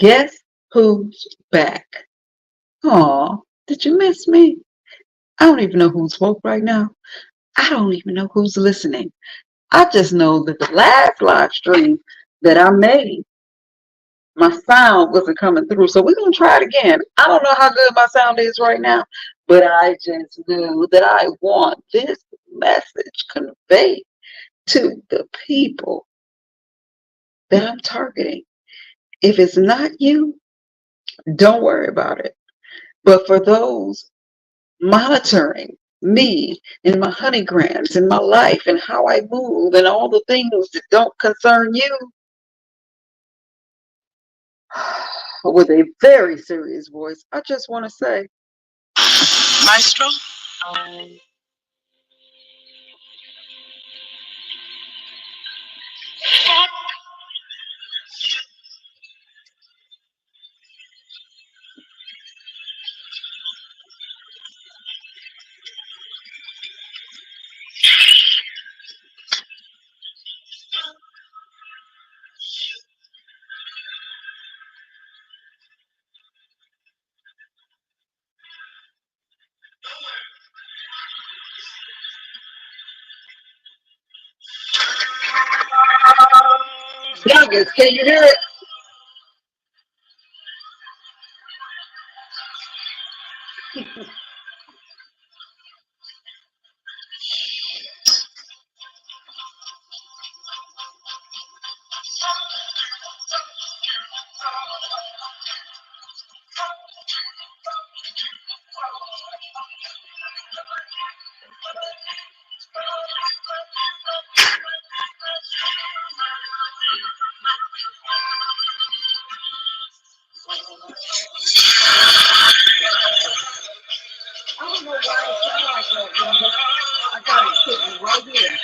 Guess who's back? Aw, did you miss me? I don't even know who's woke right now. I don't even know who's listening. I just know that the last live stream that I made, my sound wasn't coming through. So we're going to try it again. I don't know how good my sound is right now, but I just knew that I want this message conveyed to the people that I'm targeting. If it's not you, don't worry about it. But for those monitoring me and my honeygrams and my life and how I move and all the things that don't concern you, with a very serious voice, I just want to say, Maestro, youngest, can you hear it? I don't know why it sounds like that, youngest. I got it sitting right here.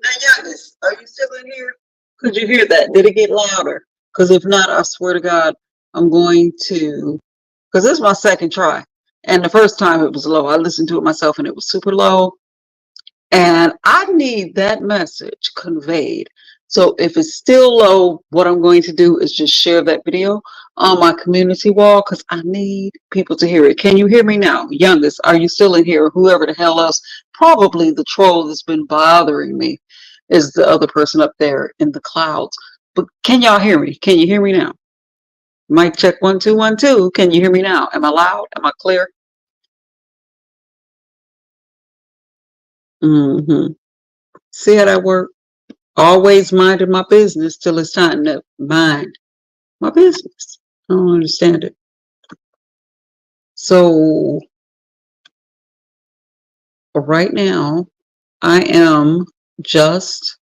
Now, youngest, are you still in here? Could you hear that? Did it get louder? Because if not, I swear to God, I'm going to, because this is my second try. And the first time it was low. I listened to it myself and it was super low. And I need that message conveyed. So if it's still low, what I'm going to do is just share that video on my community wall because I need people to hear it. Can you hear me now? Youngest, are you still in here? Whoever the hell else, probably the troll that's been bothering me is the other person up there in the clouds. But can y'all hear me? Can you hear me now? Mic check 1 2 1 2. Can you hear me now? Am I loud? Am I clear? Mm-hmm. See how that works? Always minding my business till it's time to mind my business. I don't understand it. So right now, I am just,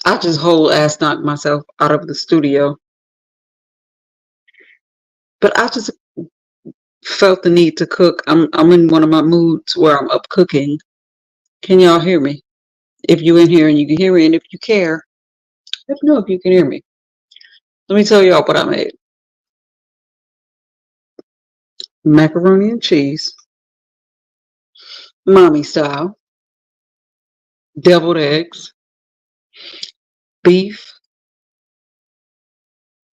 I just whole ass knocked myself out of the studio. But I just felt the need to cook. I'm in one of my moods where I'm up cooking. Can y'all hear me? If you in here and you can hear me, and if you care, let me know if you can hear me. Let me tell y'all what I made. Macaroni and cheese, mommy style, deviled eggs, beef,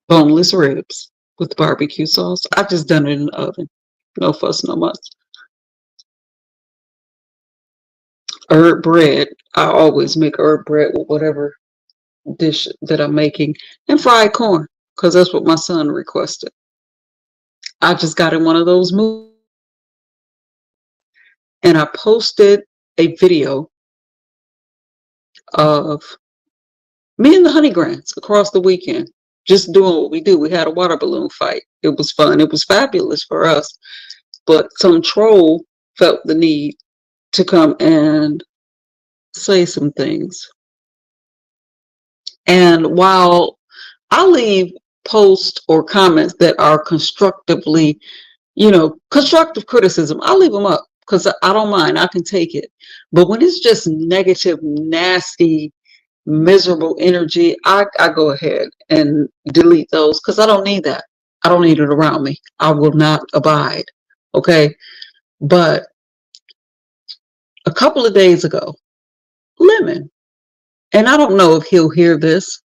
boneless ribs with barbecue sauce. I just done it in the oven. No fuss, no muss. Herb bread. I always make herb bread with whatever dish that I'm making. And fried corn, because that's what my son requested. I just got in one of those moods and I posted a video of me and the Honey Grants across the weekend, just doing what we do. We had a water balloon fight. It was fun. It was fabulous for us. But some troll felt the need to come and say some things. And while I leave posts or comments that are constructively, constructive criticism, I leave them up because I don't mind. I can take it. But when it's just negative, nasty, miserable energy, I go ahead and delete those because I don't need that. I don't need it around me. I will not abide. Okay. But a couple of days ago, Lemon, and I don't know if he'll hear this,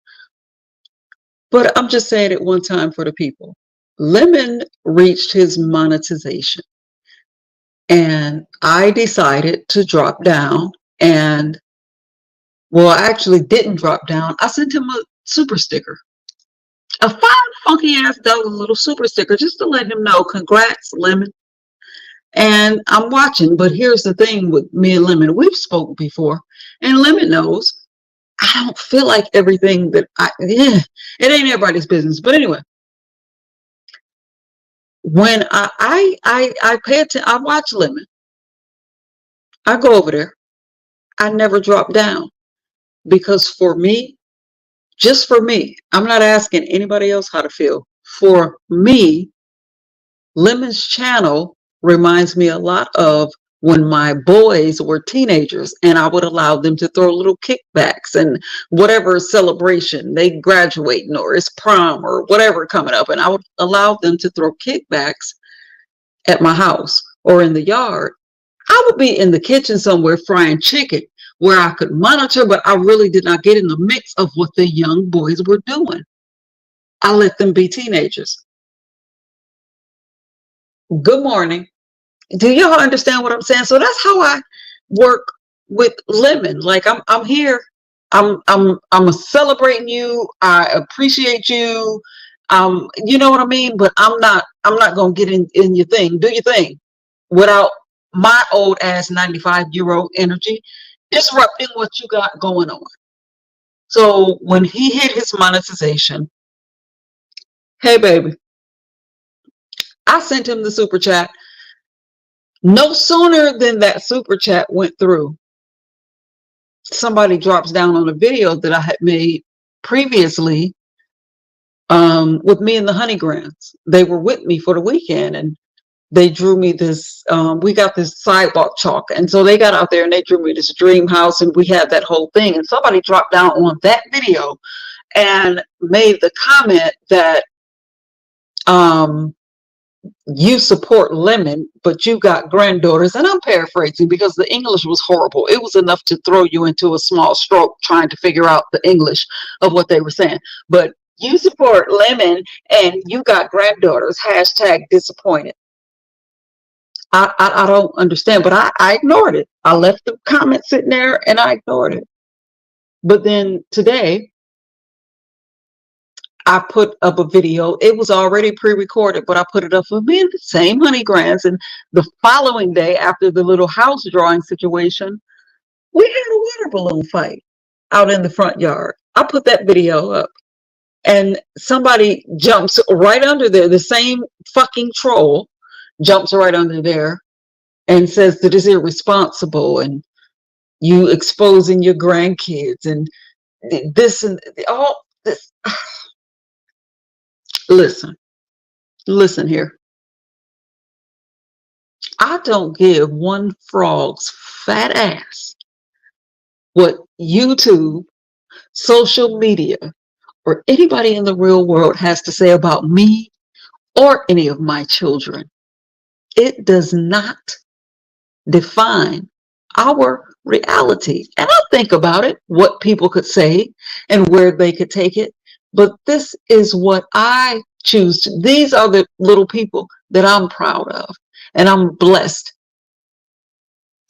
but I'm just saying it one time for the people. Lemon reached his monetization, and I decided to drop down and, well, I actually didn't drop down. I sent him a super sticker, a fine, funky ass dollar little super sticker, just to let him know, congrats, Lemon. And I'm watching, but here's the thing with me and Lemon. We've spoken before, and Lemon knows I don't feel like everything that it ain't everybody's business. But anyway, when I pay attention, I watch Lemon. I go over there. I never drop down because for me, just for me, I'm not asking anybody else how to feel. For me, Lemon's channel reminds me a lot of when my boys were teenagers and I would allow them to throw little kickbacks and whatever celebration, they graduating or it's prom or whatever coming up, and I would allow them to throw kickbacks at my house or in the yard. I would be in the kitchen somewhere frying chicken where I could monitor, but I really did not get in the mix of what the young boys were doing. I let them be teenagers. Good morning. Do y'all understand what I'm saying? So that's how I work with Lemon. Like I'm here. I'm celebrating you. I appreciate you. You know what I mean? But I'm not gonna get in your thing. Do your thing without my old ass 95-year-old energy disrupting what you got going on. So when he hit his monetization, hey baby, I sent him the super chat. No sooner than that super chat went through, somebody drops down on a video that I had made previously with me and the Honey Grants. They were with me for the weekend and they drew me this, we got this sidewalk chalk. And so they got out there and they drew me this dream house and we had that whole thing. And somebody dropped down on that video and made the comment that you support Lemon, but you got granddaughters. And I'm paraphrasing because the English was horrible. It was enough to throw you into a small stroke trying to figure out the English of what they were saying. But you support Lemon and you got granddaughters, hashtag disappointed. I don't understand, but I ignored it. I left the comment sitting there and I ignored it. But then today, I put up a video. It was already pre-recorded, but I put it up for me and the same honey grands. And the following day, after the little house drawing situation, we had a water balloon fight out in the front yard. I put that video up, and somebody jumps right under there. The same fucking troll jumps right under there and says that it's irresponsible and you exposing your grandkids and this and all this. Listen, listen here. I don't give one frog's fat ass what YouTube, social media, or anybody in the real world has to say about me or any of my children. It does not define our reality. And I think about it, what people could say and where they could take it. But this is what I choose to. These are the little people that I'm proud of and I'm blessed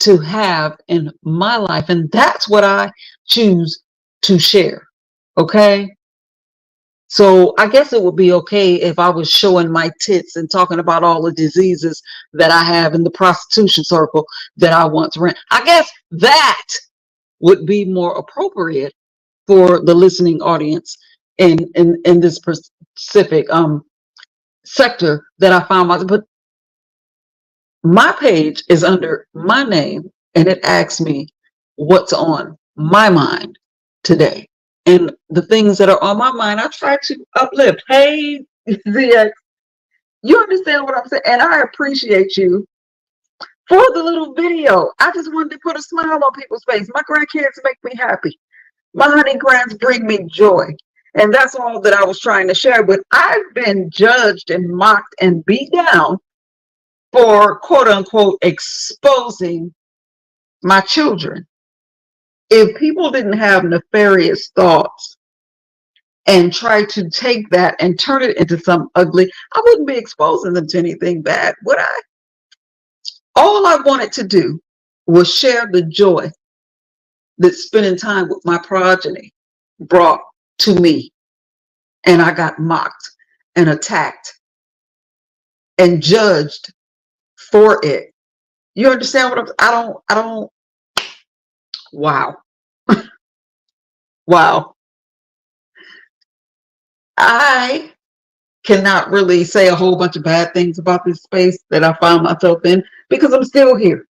to have in my life. And that's what I choose to share. Okay. So I guess it would be okay if I was showing my tits and talking about all the diseases that I have in the prostitution circle that I once ran. I guess that would be more appropriate for the listening audience in this specific sector that I found myself. But my page is under my name, and it asks me what's on my mind today. And the things that are on my mind, I try to uplift. Hey, ZX, you understand what I'm saying? And I appreciate you for the little video. I just wanted to put a smile on people's face. My grandkids make me happy. My honey grands bring me joy. And that's all that I was trying to share. But I've been judged and mocked and beat down for quote unquote exposing my children. If people didn't have nefarious thoughts and try to take that and turn it into some ugly, I wouldn't be exposing them to anything bad, would I? All I wanted to do was share the joy that spending time with my progeny brought to me. And I got mocked and attacked and judged for it. You understand what I don't, wow. Wow. I cannot really say a whole bunch of bad things about this space that I found myself in because I'm still here.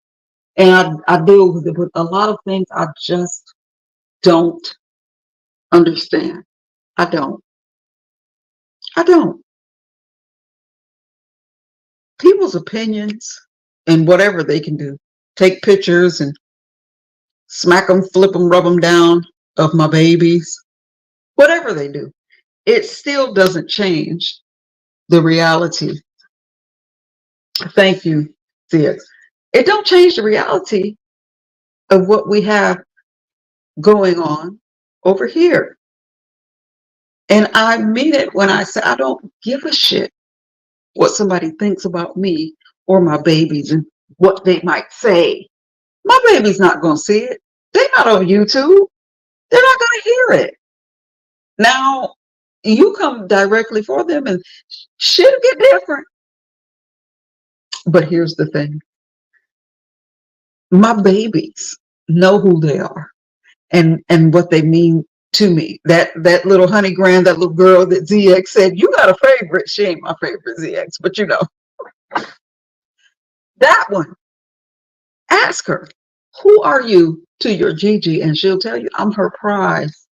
And I deal with it with a lot of things I just don't understand. I don't. People's opinions and whatever they can do, take pictures and smack them, flip them, rub them down of my babies, whatever they do, it still doesn't change the reality. Thank you, Thea. It don't change the reality of what we have going on over here. And I mean it when I say I don't give a shit what somebody thinks about me or my babies and what they might say. My baby's not going to see it. They're not on YouTube. They're not going to hear it. Now, you come directly for them and shit get different. But here's the thing. My babies know who they are and what they mean to me. That little honey grand, that little girl that ZX said, you got a favorite. She ain't my favorite, ZX, but you know. That one. Ask her, who are you to your Gigi? And she'll tell you, I'm her prize.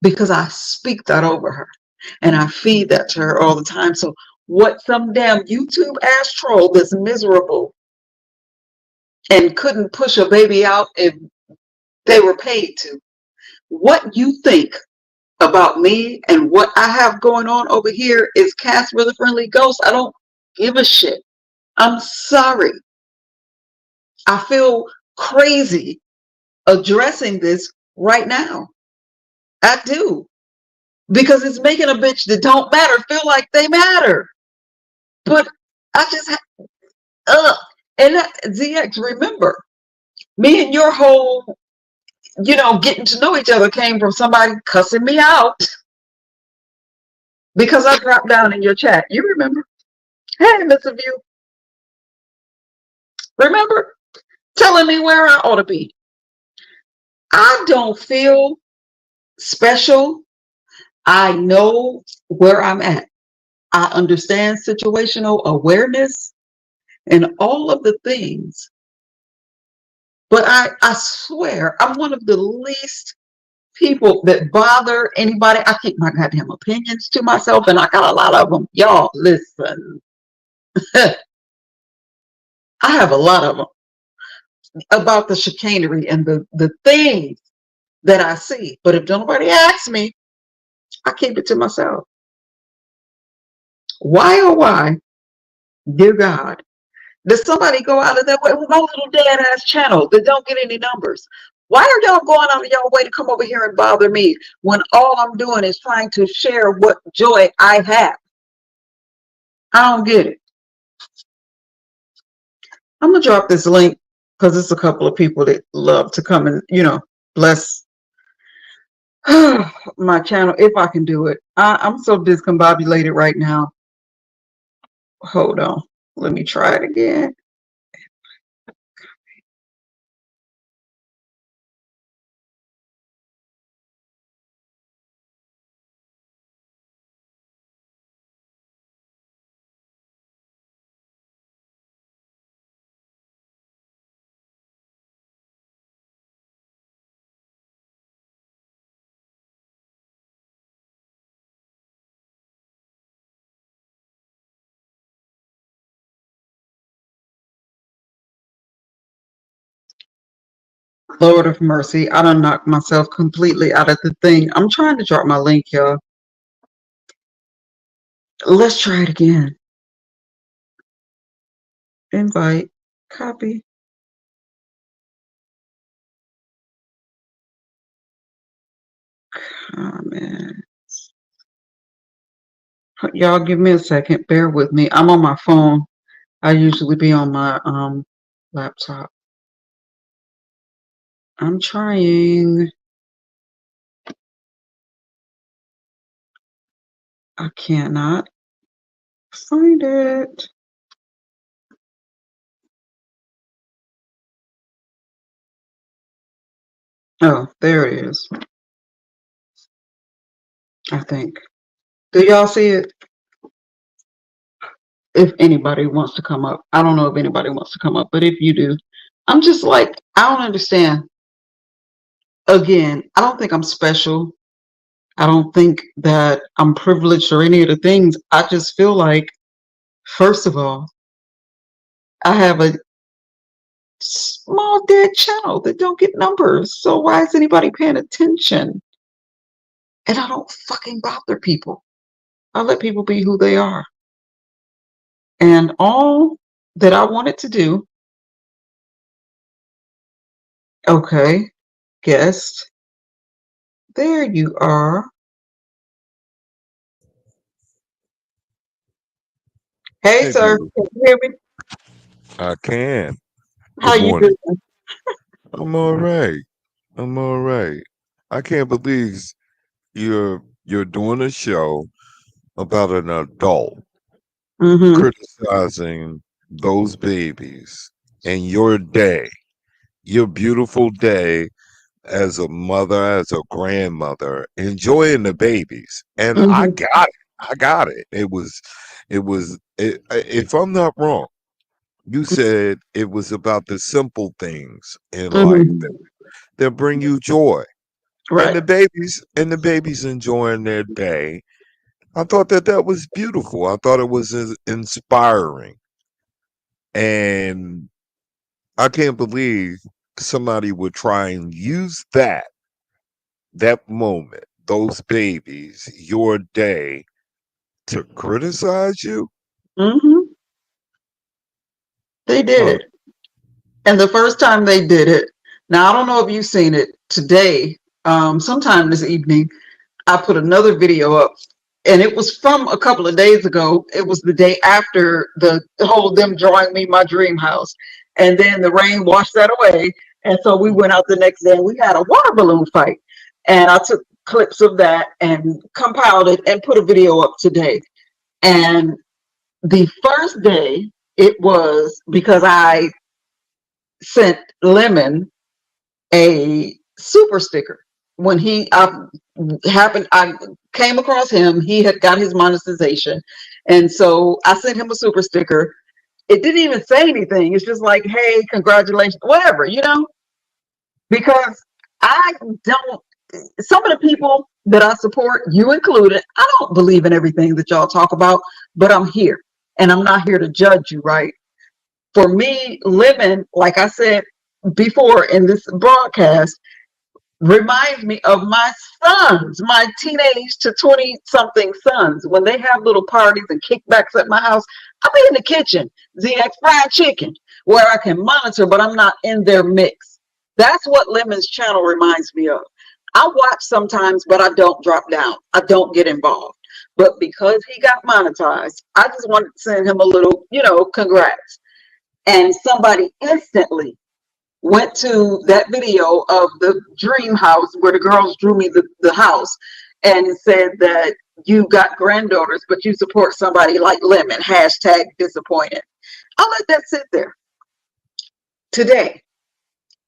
Because I speak that over her. And I feed that to her all the time. So what some damn YouTube ass troll that's miserable and couldn't push a baby out if they were paid to, what you think about me and what I have going on over here is Casper the Friendly Ghost. I don't give a shit. I'm sorry. I feel crazy addressing this right now. I do. Because it's making a bitch that don't matter feel like they matter. But I just, and ZX, remember, me and your whole, getting to know each other came from somebody cussing me out because I dropped down in your chat. You remember? Hey, Mr. View, remember telling me where I ought to be? I don't feel special. I know where I'm at. I understand situational awareness and all of the things. But I swear, I'm one of the least people that bother anybody. I keep my goddamn opinions to myself, and I got a lot of them. Y'all, listen. I have a lot of them about the chicanery and the things that I see. But if nobody asks me, I keep it to myself. Why, oh, why, dear God, does somebody go out of their way with my little dead ass channel that don't get any numbers? Why are y'all going out of y'all way to come over here and bother me when all I'm doing is trying to share what joy I have? I don't get it. I'm gonna drop this link because it's a couple of people that love to come and, bless my channel if I can do it. I'm so discombobulated right now. Hold on. Let me try it again. Lord of mercy, I done knocked myself completely out of the thing. I'm trying to drop my link, y'all. Let's try it again. Invite, copy. Comment. Y'all give me a second. Bear with me. I'm on my phone. I usually be on my laptop. I'm trying. I cannot find it. Oh, there it is. I think. Do y'all see it? If anybody wants to come up. I don't know if anybody wants to come up, but if you do, I'm just like, I don't understand. Again, I don't think I'm special. I don't think that I'm privileged or any of the things. I just feel like, first of all, I have a small dead channel that don't get numbers. So why is anybody paying attention? And I don't fucking bother people. I let people be who they are. And all that I wanted to do, okay, guest, there you are. Hey, Hey, sir, beautiful. can you hear me? I can. How Good you morning. doing? I'm all right. I'm all right. I can't believe you're doing a show about an adult Mm-hmm. criticizing those babies and your beautiful day as a mother, as a grandmother, enjoying the babies. And I Mm-hmm. got it. I got it. If I'm not wrong, you said it was about the simple things in life Mm-hmm. that bring you joy. And Right. the babies enjoying their day. I thought that was beautiful. I thought it was inspiring. And I can't believe somebody would try and use that moment, those babies, your day, to criticize you. Mm-hmm. They Huh. did. And the first time they did it, now I don't know if you've seen it today, sometime this evening, I put another video up, and it was from a couple of days ago. It was the day after the whole them drawing me my dream house. And then the rain washed that away. And so we went out the next day and we had a water balloon fight. And I took clips of that and compiled it and put a video up today. And the first day, it was because I sent Lemon a super sticker. When I came across him, he had got his monetization. And so I sent him a super sticker. It didn't even say anything. It's just like, hey, congratulations, whatever, because I don't, some of the people that I support, you included, I don't believe in everything that y'all talk about, but I'm here and I'm not here to judge you, right? For me, Lemon, like I said before in this broadcast, reminds me of my sons, my teenage to 20 something sons. When they have little parties and kickbacks at my house, I'll be in the kitchen, ZX fried chicken, where I can monitor, but I'm not in their mix. That's what Lemon's channel reminds me of. I watch sometimes, but I don't drop down. I don't get involved. But because he got monetized, I just wanted to send him a little, congrats. And somebody instantly went to that video of the dream house where the girls drew me the house and said that you got granddaughters, but you support somebody like Lemon, hashtag disappointed. I'll let that sit there. Today,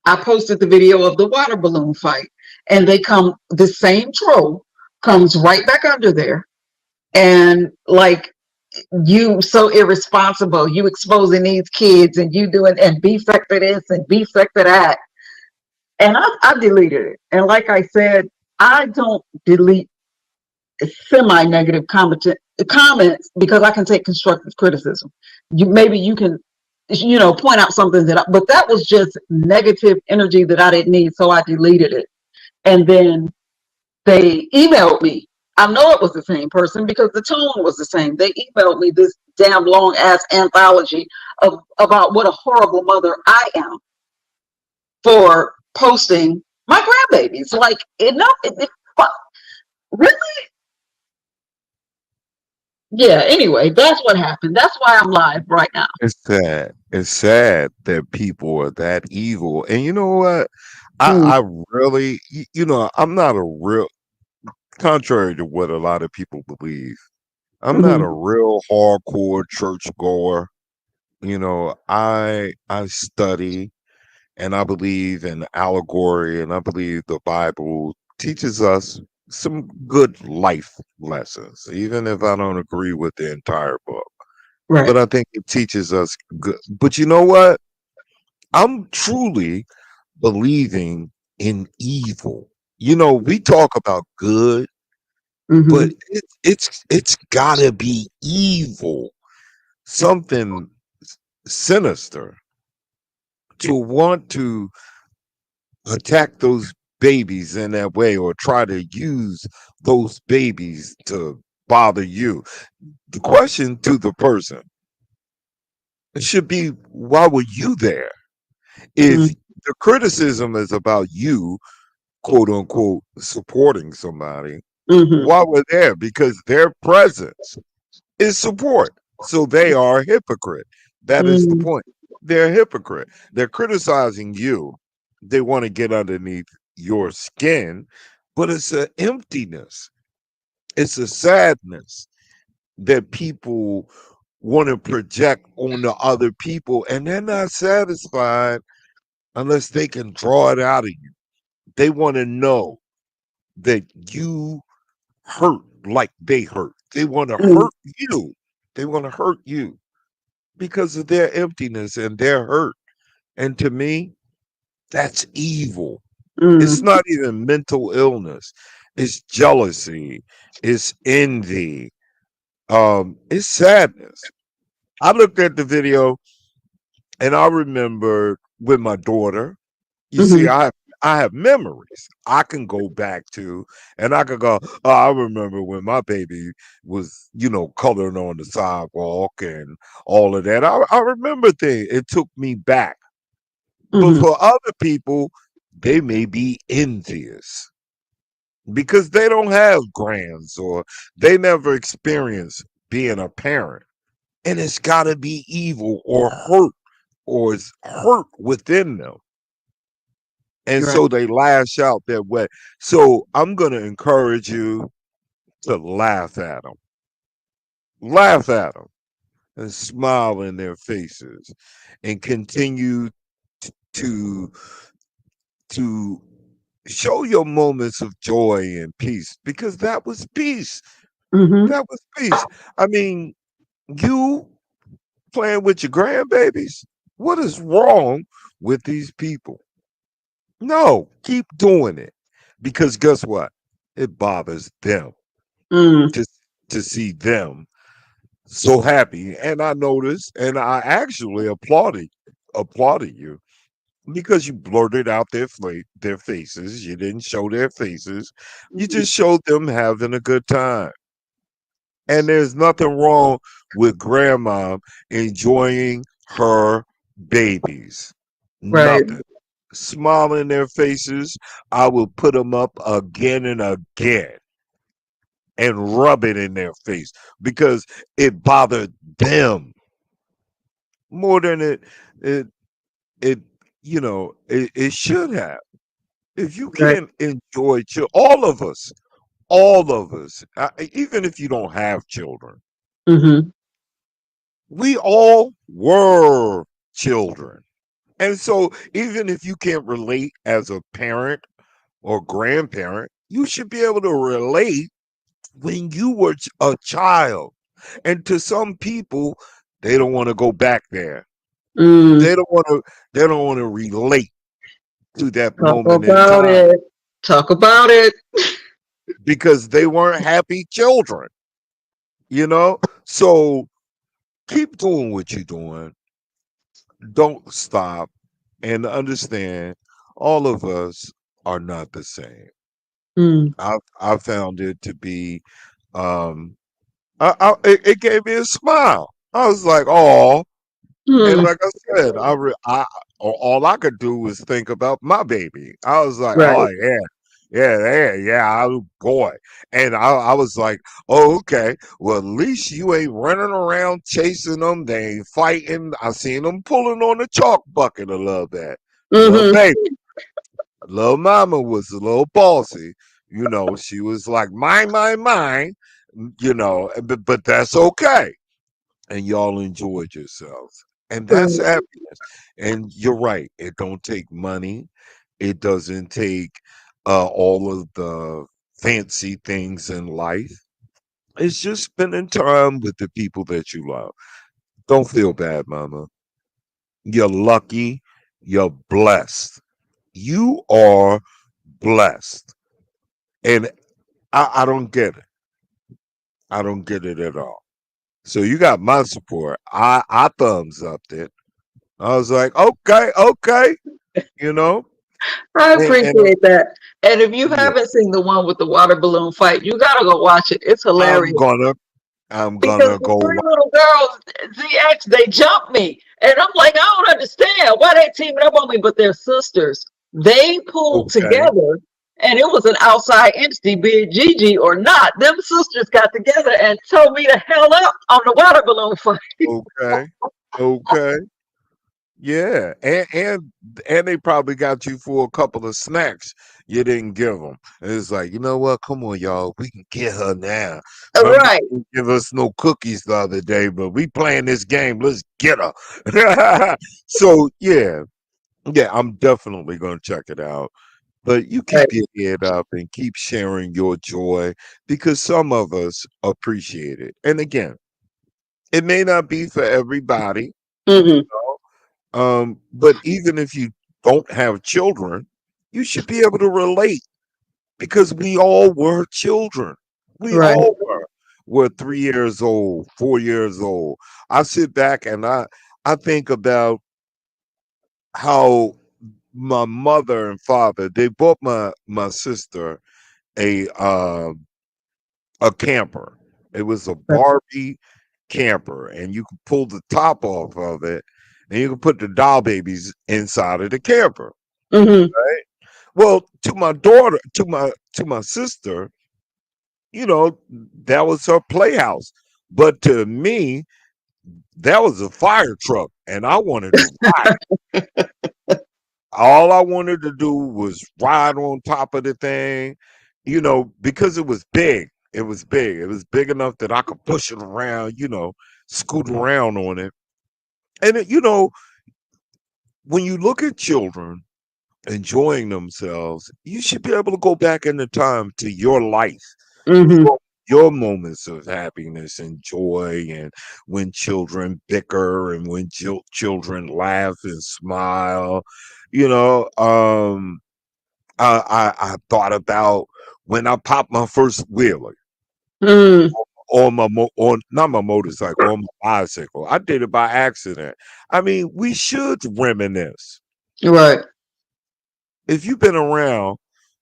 I posted the video of the water balloon fight, and the same troll comes right back under there and like, you so irresponsible, you exposing these kids and you doing and B sector this and B sector that. And I deleted it. And like I said, I don't delete semi-negative comments because I can take constructive criticism. Maybe you can, point out something but that was just negative energy that I didn't need, so I deleted it. And then they emailed me. I know it was the same person because the tone was the same. They emailed me this damn long ass anthology about what a horrible mother I am for posting my grandbabies. Like, enough. Really? Yeah. Anyway, that's what happened. That's why I'm live right now. It's sad. It's sad that people are that evil. And you know what? Mm. I really, I'm not a real, contrary to what a lot of people believe, I'm not Mm-hmm. a real hardcore church goer. I study and I believe in allegory and I believe the Bible teaches us some good life lessons, even if I don't agree with the entire book. Right. But I think it teaches us good. But you know what? I'm truly believing in evil. We talk about good, Mm-hmm. but it's gotta be evil, something sinister to want to attack those babies in that way or try to use those babies to bother you. The question to the person should be, why were you there? If the criticism is about you, quote unquote, supporting somebody, Mm-hmm. why were there? Because their presence is support. So they are a hypocrite. That is the Mm-hmm. point. They're a hypocrite. They're criticizing you. They want to get underneath your skin, but it's an emptiness. It's a sadness that people want to project on the other people, and they're not satisfied unless they can draw it out of you. They want to know that you hurt like they hurt. They want to hurt you. They want to hurt you because of their emptiness and their hurt. And to me, that's evil. It's Mm-hmm. not even mental illness. It's jealousy. It's envy. It's sadness. I looked at the video and I remember with my daughter. You see, Mm-hmm. I have memories I can go back to, and I could go, oh, I remember when my baby was, coloring on the sidewalk and all of that. I remember things. It took me back. But Mm-hmm. for other people, they may be envious because they don't have grands or they never experienced being a parent. And it's got to be evil or hurt or it's hurt within them. And Right. so they lash out that way. So I'm going to encourage you to laugh at them, and smile in their faces, and continue to to show your moments of joy and peace, because that was peace. Mm-hmm. That was peace. I mean, you playing with your grandbabies. What is wrong with these people? No, keep doing it, because guess what? It bothers them Mm. to to see them so happy. And I noticed, and I actually applauded you, because you blurted out their faces. You didn't show their faces. You Mm. just showed them having a good time. And there's nothing wrong with grandma enjoying her babies. Right. Nothing. Smile in their faces. I will put them up again and again and rub it in their face, because it bothered them more than it it it should have. If you Right. can't enjoy all of us, even if you don't have children, Mm-hmm. we all were children. And so even if you can't relate as a parent or grandparent, you should be able to relate when you were a child. And to some people, they don't want to go back there. Mm. They don't want to they don't want to relate to that Talk moment in about time, it. Talk about it. because they weren't happy children, you know? So keep doing what you're doing. Don't stop, and understand, all of us are not the same. Mm. I found it to be um it gave me a smile. I was like, "Oh," and Mm. like I said, all I could do was think about my baby. I was like, "Oh Right. yeah, yeah, oh boy," and I was like, "Oh okay, well at least you ain't running around chasing them. They ain't fighting. I seen them pulling on the chalk bucket a little bit. Little Mm-hmm. baby, little mama was a little bossy. She was like, mine, but that's okay." And y'all enjoyed yourselves. And that's Right. happiness. And you're right. It don't take money. It doesn't take all of the fancy things in life. It's just spending time with the people that you love. Don't feel bad, mama. You're lucky. You're blessed. You are blessed. And I don't get it. I don't get it at all. So you got my support. I thumbs up it. I was like, okay, okay, you know, I and appreciate that. And if you yeah, haven't seen the one with the water balloon fight, you gotta go watch it. It's I'm hilarious. gonna, I'm Because gonna the go. three little girls, ZX, they jumped me. And I'm like, I don't understand why they teaming up on me, but they're sisters. They pulled Okay, together, and it was an outside entity, be it Gigi or not. Them sisters got together and told me to hell up on the water balloon fight. okay, okay. Yeah, and they probably got you for a couple of snacks you didn't give them. And it's like, you know what? Come on, y'all. We can get her now. Remember, Right. you didn't give us no cookies the other day, but we playing this game. Let's get her. So yeah, I'm definitely gonna check it out. But you Right. keep your head up and keep sharing your joy, because some of us appreciate it. And again, it may not be for everybody, Mm-hmm. but even if you don't have children, you should be able to relate, because we all were children. We Right. all were 3 years old, 4 years old. I sit back and I think about how my mother and father, they bought my sister a a camper. It was a Barbie camper, and you could pull the top off of it, and you could put the doll babies inside of the camper. Mm-hmm. Well, to my daughter, to my sister, that was her playhouse. But to me, that was a fire truck, and I wanted to ride it. all I wanted to do was ride on top of the thing, because it was big. It was big. It was big enough that I could push it around, scoot around on it. And when you look at children enjoying themselves, you should be able to go back in the time to your life, Mm-hmm. your moments of happiness and joy, and when children bicker and when children laugh and smile. You know, I thought about when I popped my first wheeler Mm. on on not my motorcycle, on my bicycle. I did it by accident. I mean, we should reminisce. Right. If you've been around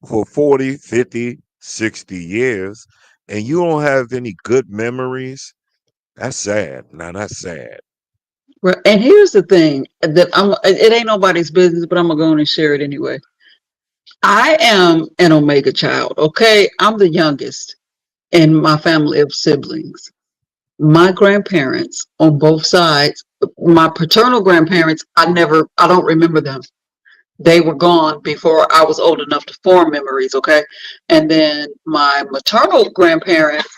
for 40, 50, 60 years and you don't have any good memories, that's sad. Now that's sad. Right. And here's the thing that it ain't nobody's business, but I'm gonna go on and share it anyway. I am an Omega child, okay? I'm the youngest in my family of siblings. My grandparents on both sides, my paternal grandparents, I don't remember them. They were gone before I was old enough to form memories, okay? And then my maternal grandparents,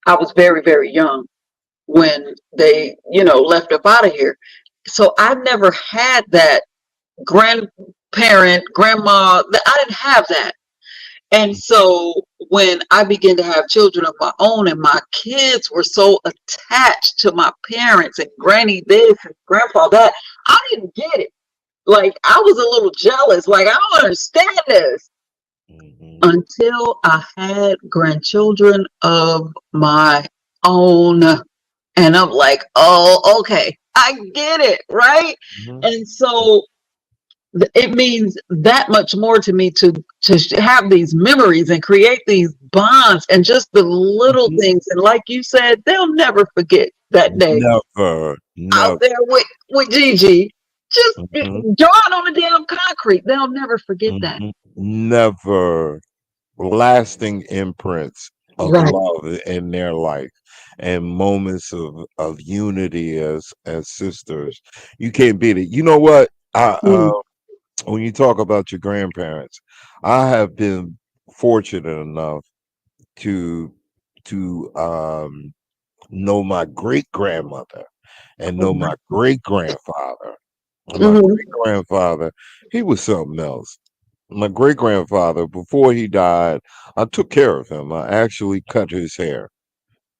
I was very, very young when they, left up out of here. So I never had that grandparent, grandma, I didn't have that. And so when I began to have children of my own and my kids were so attached to my parents and granny this and grandpa that, I didn't get it. Like I was a little jealous. Like I don't understand this Hmm. until I had grandchildren of my own. And I'm like, oh, okay, I get it, right? Hmm. And so it means that much more to me to have these memories and create these bonds and just the little Hmm. things. And like you said, they'll never forget that day Never, out never. there with Gigi, just Hmm. drawing on the damn concrete. They'll never forget that. Hmm. Never. Lasting imprints of Right. love in their life and moments of unity as sisters. You can't beat it. You know what? Mm. When you talk about your grandparents, I have been fortunate enough to to know my great grandmother and know my great grandfather. And my Mm-hmm. great grandfather, he was something else. My great grandfather, before he died, I took care of him. I actually cut his hair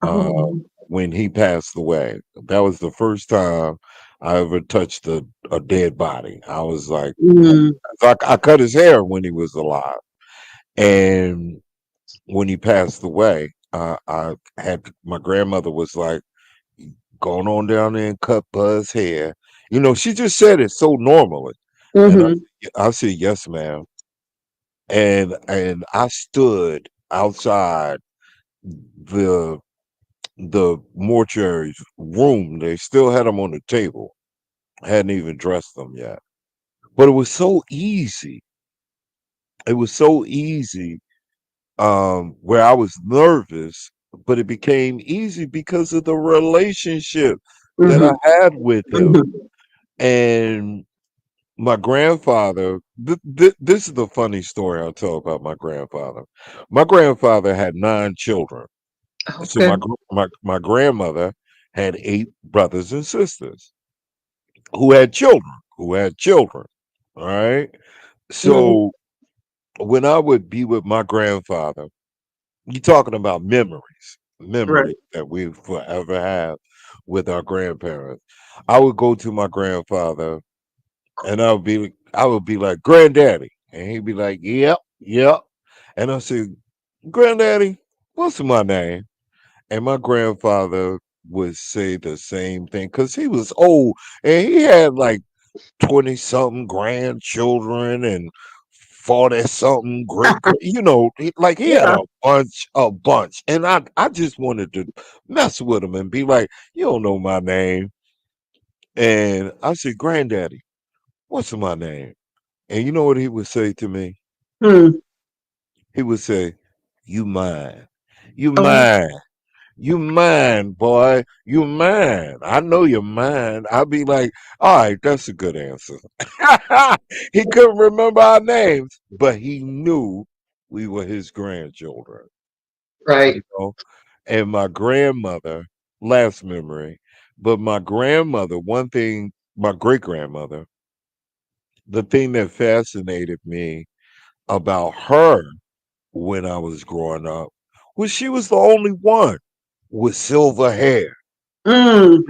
uh, Oh. when he passed away. That was the first time I ever touched a dead body. I was like, Mm. I cut his hair when he was alive. And when he passed away, I had my grandmother was like, going on down there and cut Buzz hair. She just said it so normally. And Mm-hmm. I said, yes, ma'am. And I stood outside the the mortuary room. They still had them on the table. I hadn't even dressed them yet. But it was so easy. It was so easy, where I was nervous, but it became easy because of the relationship that I Mm-hmm. had with him. Mm-hmm. And my grandfather, this is the funny story I'll tell about my grandfather. My grandfather had 9 children. So Okay. my grandmother had 8 brothers and sisters who had children, All right. Mm-hmm. So when I would be with my grandfather, you talking about Right. memories that we forever have with our grandparents. I would go to my grandfather and I would be like, Granddaddy. And he'd be like, Yep, yep. And I said, Granddaddy, what's my name? And my grandfather would say the same thing because he was old and he had like 20 something grandchildren and 40 something like he had Yeah. a bunch. And I just wanted to mess with him and be like, you don't know my name. And I said, Granddaddy, what's my name? And you know what he would say to me? Hmm. He would say, You mine. You Oh. mine. You mine, boy. You mine. I know you're mine. I'd be like, all right, that's a good answer. He couldn't remember our names, but he knew we were his grandchildren, Right. you know. And my grandmother, last memory, but my grandmother, one thing, my great grandmother, the thing that fascinated me about her when I was growing up was she was the only one with silver hair. Mm.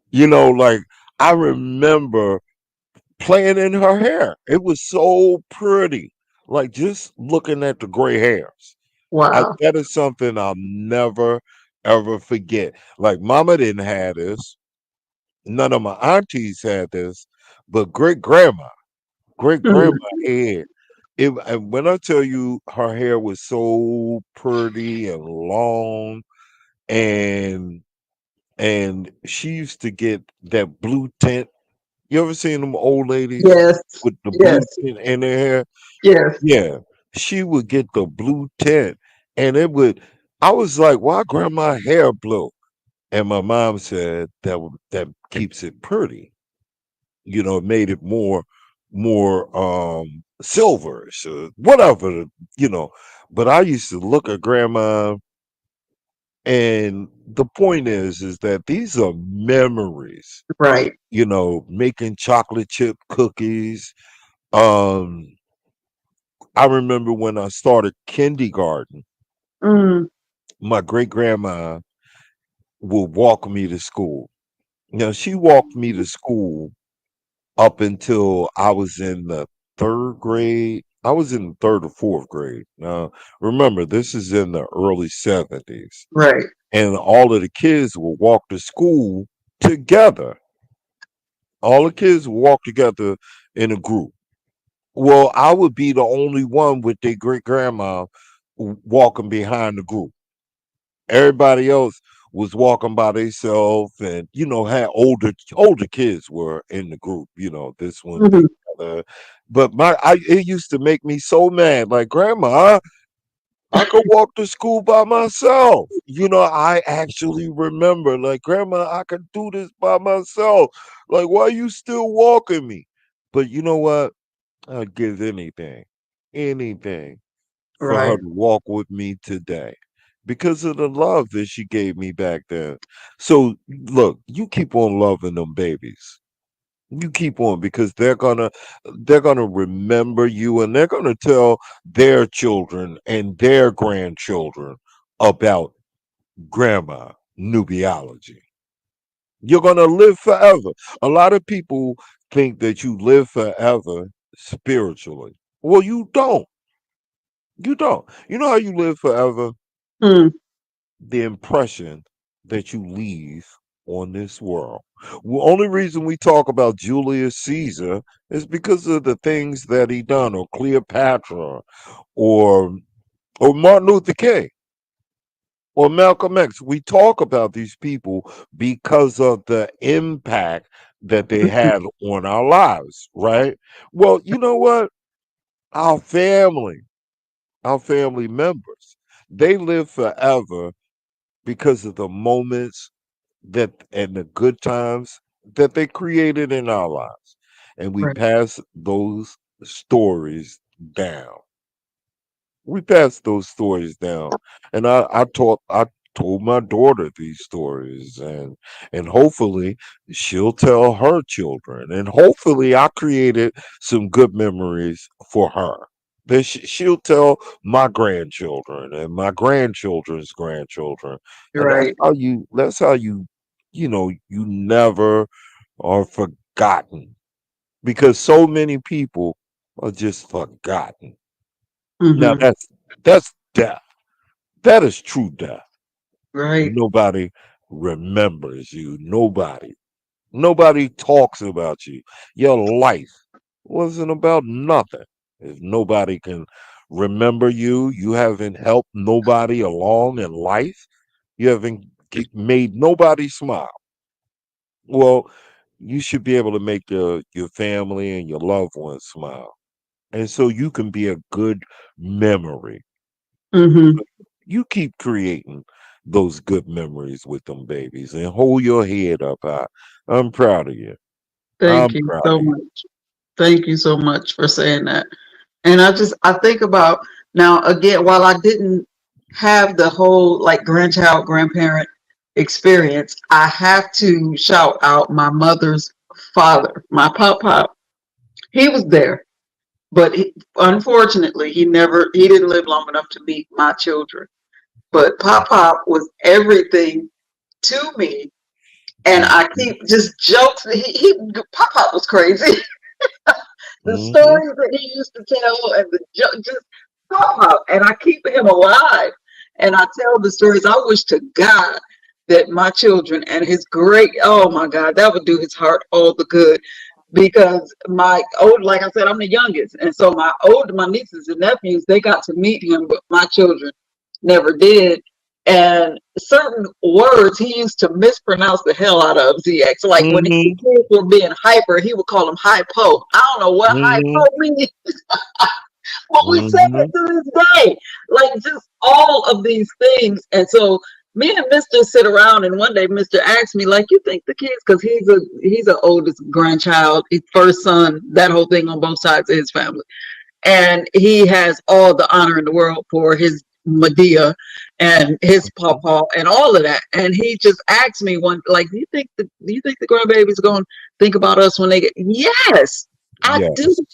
You know, like I remember playing in her hair. It was so pretty. Like just looking at the gray hairs. Wow. That is something I'll never ever forget. Like mama didn't have this. None of my aunties had this, but great grandma Mm. had. And when I tell you her hair was so pretty and long, and she used to get that blue tint. You ever seen them old ladies Yes. with the Yes. blue tint in their hair? Yes. Yeah, she would get the blue tint, and it would. I was like, "Why grandma hair blue?" And my mom said that keeps it pretty. It made it more silverish or whatever. You know, but I used to look at grandma, and the point is that these are memories. Right. Making chocolate chip cookies. Um, I remember when I started kindergarten, Mm. my great grandma would walk me to school. Now, she walked me to school up until I was in the third grade. I was in the third or fourth grade. Now, remember, this is in the early 70s, Right. and all of the kids would walk to school together. All the kids would walk together in a group. Well, I would be the only one with their great grandma walking behind the group. Everybody else was walking by themselves, and had older kids were in the group. This one, the Mhm. other. But it used to make me so mad. Like, grandma, I could walk to school by myself. I actually remember, like, grandma, I could do this by myself. Like, why you still walking me? But you know what? I'd give anything for her Right. to walk with me today because of the love that she gave me back then. So look, you keep on loving them babies. You keep on because they're gonna remember you, and they're gonna tell their children and their grandchildren about grandma nubiology. You're gonna live forever. A lot of people think that you live forever spiritually. Well, you don't. You don't. You know how you live forever? Mm. The impression that you leave on this world. The only reason we talk about Julius Caesar is because of the things that he done, or Cleopatra, or Martin Luther King, or Malcolm X. We talk about these people because of the impact that they Mhm. had on our lives, right? Well, you know what? Our family, our family members, they live forever because of the moments that and the good times that they created in our lives. And we Right. pass those stories down. We pass those stories down. And I told my daughter these stories, and hopefully she'll tell her children. And hopefully I created some good memories for her. That she'll tell my grandchildren and my grandchildren's grandchildren. And Right. you never are forgotten, because so many people are just forgotten. Now Hmm. that's death. That is true death. Right. Nobody remembers you. Nobody talks about you. Your life wasn't about nothing. If nobody can remember you, you haven't helped nobody along in life. You haven't made nobody smile. Well, you should be able to make your family and your loved ones smile. And so you can be a good memory. Hmm. You keep creating those good memories with them babies and hold your head up high. I'm proud of you. Thank I'm you proud so of you. much. Thank you so much for saying that. And I think about now again, while I didn't have the whole like grandchild, grandparent experience, I have to shout out my mother's father, my pop. He was there, but unfortunately, he didn't live long enough to meet my children. But Pop was everything to me. And I Mm-hmm. keep just jokes. Pop was crazy. The Mm-hmm. stories that he used to tell and just Pop, and I keep him alive. And I tell the stories. I wish to God that my children and his great, oh my God, that would do his heart all the good. Because my old, like I said, I'm the youngest, and so my nieces and nephews, they got to meet him, but my children never did. And certain words he used to mispronounce the hell out of ZX. Like when the Mm-hmm. kids were being hyper, he would call them hypo. I don't know what Mm-hmm. hypo means, but we say it Mm-hmm. to this day. Like just all of these things. And so me and Mr. sit around, and one day Mr. asked me, like, you think the kids, because he's a oldest grandchild, his first son, that whole thing on both sides of his family. And he has all the honor in the world for his Medea and his pawpaw and all of that. And he just asked me one, like, do you think the grandbabies are going to think about us when they get? Yes, I do. Yes.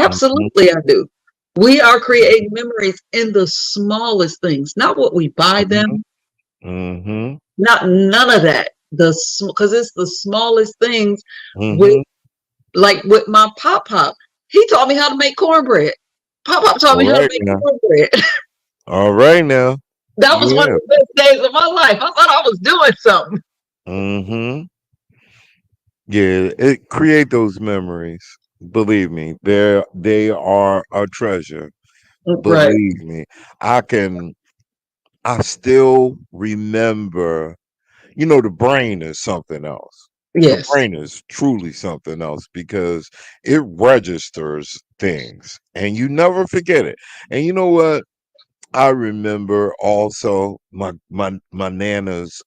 Mm-hmm. Absolutely, I do. We are creating memories in the smallest things, not what we buy Mm-hmm. them, Mm-hmm. not none of that. Because it's the smallest things. With Mm-hmm. like with my pop, he taught me how to make cornbread. Pop taught All me how to right make now. cornbread. All right now. That was one of Yeah. the best days of my life. I thought I was doing something. Mm-hmm. Yeah. It create those memories. Believe me, they are a treasure. Right. Believe me. I can I still remember, the brain is something else. The Yes. brain is truly something else because it registers things and you never forget it. And you know what? I remember also my nana's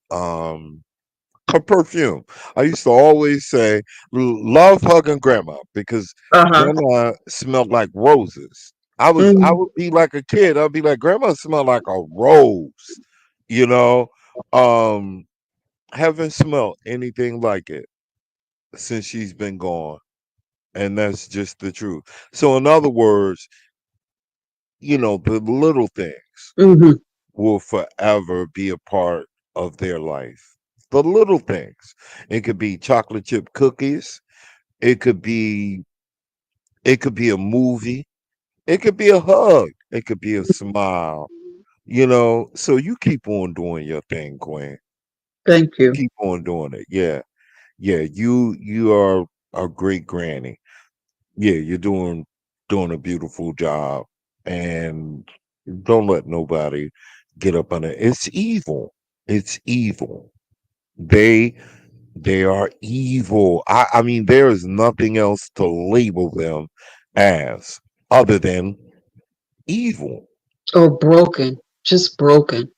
her perfume. I used to always say love hugging grandma because Uh-huh. grandma smelled like roses. I Mm, would be like a kid. I'd be like, grandma smelled like a rose, you know. Um haven't smelled anything like it since she's been gone. And that's just the truth. So in other words, the little things hmm will forever be a part of their life. The little things. It could be chocolate chip cookies. It could be it could be a movie. It could be a hug. It could be a smile. So you keep on doing your thing, Queen. Thank You you. keep on doing it. Yeah. Yeah, you are a great granny. Yeah, you're doing a beautiful job. And don't let nobody get up on it. It's evil. It's evil. They they are evil. I mean, there is nothing else to label them as other than evil. Oh, broken. Just broken.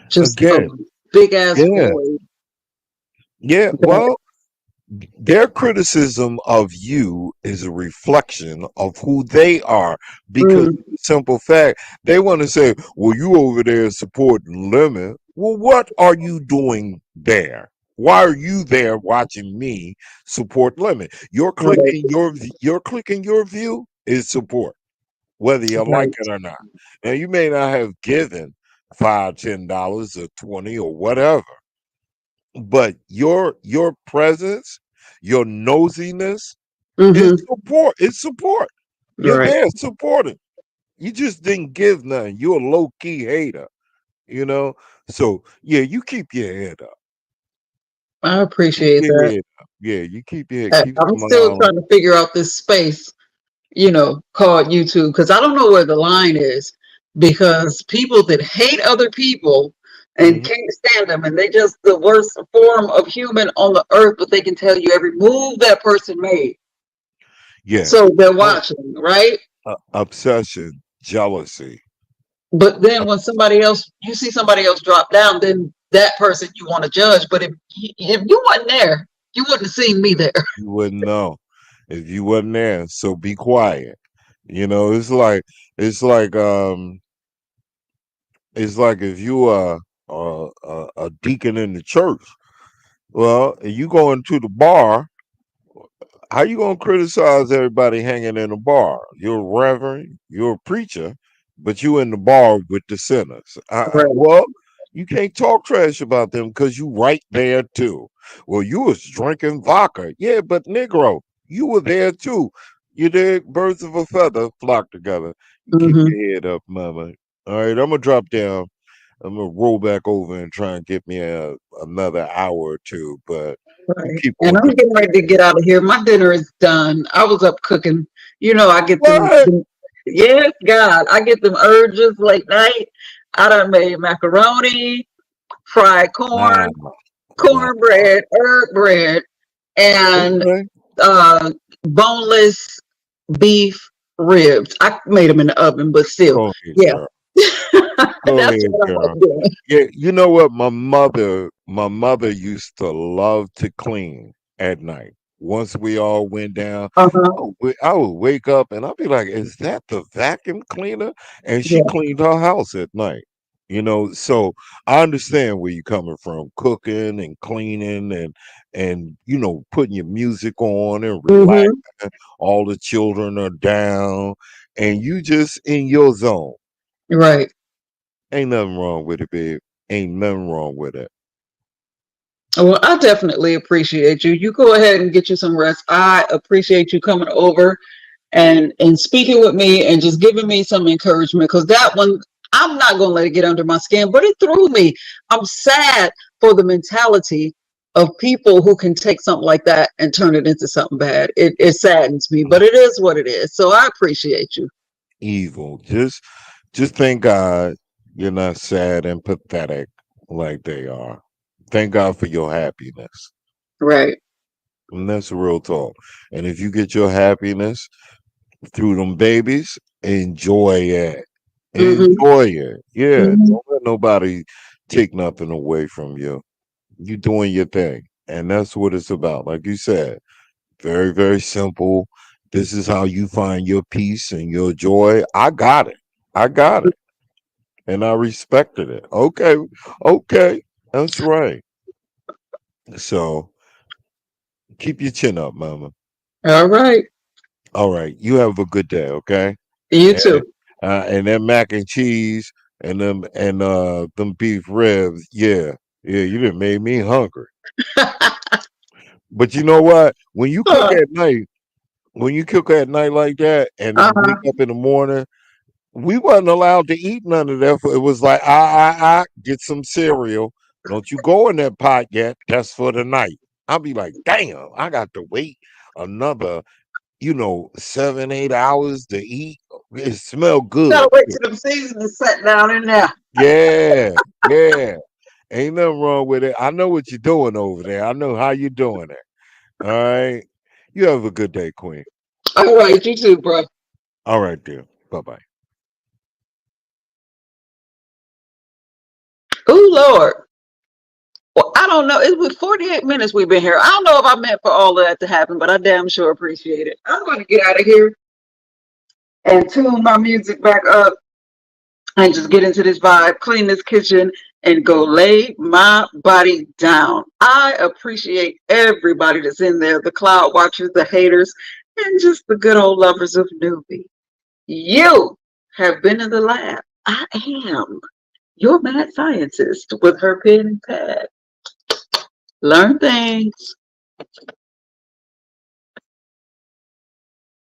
Just a Again, big ass yeah, void. yeah. That, Well, their criticism of you is a reflection of who they are because mm, simple fact they want to say, well, you over there supporting Lemon. Well, what are you doing there? Why are you there watching me support Lemon? right. You're clicking your view is support, whether you like Right. it or not. Now you may not have given $5, $10 or 20 or whatever, but your presence, your nosiness is Mm-hmm. support. It's support. You're Right. there supporting. You just didn't give nothing. You're a low key hater, you know. So yeah, you keep your head up. I Keep appreciate your that. head up. Yeah, you keep your head. Keep I'm still smiling. trying to figure out this space, called YouTube, because I don't know where the line is. Because people that hate other people and Hmm. can't stand them, and they just the worst form of human on the earth, but they can tell you every move that person made. Yeah. So they're Oh, watching, right? obsession, jealousy. But then when somebody else, you see somebody else drop down, then that person you want to judge. But if you wasn't there, you wouldn't have seen me there. You wouldn't know if you wasn't there. So be quiet. It's like it's like if you are a deacon in the church. Well, you go into the bar. How you gonna criticize everybody hanging in the bar? You're a reverend, you're a preacher, but you in the bar with the sinners. Right. Well, you can't talk trash about them because you right there too. Well, you was drinking vodka. Yeah, but Negro, you were there too. You did birds of a feather flock together. You keep Hmm. your head up, mama. All right, I'm gonna drop down. I'm gonna roll back over and try and get me another hour or two, but you Right. keep And on I'm doing getting ready to get out of here. My dinner is done. I was up cooking. You know, I get what? yes, God, I get them urges late night. I done made macaroni, fried Wow, corn, wow. cornbread, herb bread, and Okay. uh, boneless beef ribs. I made them in the oven, but still, Go ahead, yeah, girl. Go that's ahead, what I'm girl. up doing. Yeah, you know what? My mother used to love to clean at night. Once we all went down, Uh-huh. I would wake up and I'd be like, "Is that the vacuum cleaner?" And she Yeah. cleaned her house at night. So I understand where you're coming from, cooking and cleaning and putting your music on and relaxing. Hmm. All the children are down, and you just in your zone. Right. Ain't nothing wrong with it, babe. Ain't nothing wrong with it. Well, I definitely appreciate you. You go ahead and get you some rest. I appreciate you coming over and speaking with me and just giving me some encouragement because that one I'm not going to let it get under my skin, but it threw me. I'm sad for the mentality of people who can take something like that and turn it into something bad. It saddens me, but it is what it is. So I appreciate you. Evil. Just thank God you're not sad and pathetic like they are. Thank God for your happiness. Right. And that's real talk. And if you get your happiness through them babies, enjoy it. Hmm. Enjoy it. Yeah. Hmm. Don't let nobody take nothing away from you. You doing your thing. And that's what it's about. Like you said, very, very simple. This is how you find your peace and your joy. I got it. I got it. And I respected it. Okay. Okay. That's right. So keep your chin up, mama. All right. All right. You have a good day, okay? You And too. and that mac and cheese and them beef ribs, yeah. Yeah, you done made me hungry. But you know what? When you cook at night like that and you wake Uh-huh. up in the morning, we wasn't allowed to eat none of that. It was like, get some cereal. Don't you go in that pot yet. That's for the night. I'll be like, damn, I got to wait another, 7, 8 hours to eat. It smell Gotta good. wait till the season is set down in there. Yeah, yeah. Ain't nothing wrong with it. I know what you're doing over there. I know how you're doing it. All right. You have a good day, Queen. All right, you too, bro. All right, dear. Bye bye. Oh Lord. Well, I don't know. It was 48 minutes we've been here. I don't know if I meant for all of that to happen, but I damn sure appreciate it. I'm going to get out of here and tune my music back up and just get into this vibe, clean this kitchen, and go lay my body down. I appreciate everybody that's in there, the cloud watchers, the haters, and just the good old lovers of newbie. You have been in the lab. I am your mad scientist with her pen and pad. Learn things,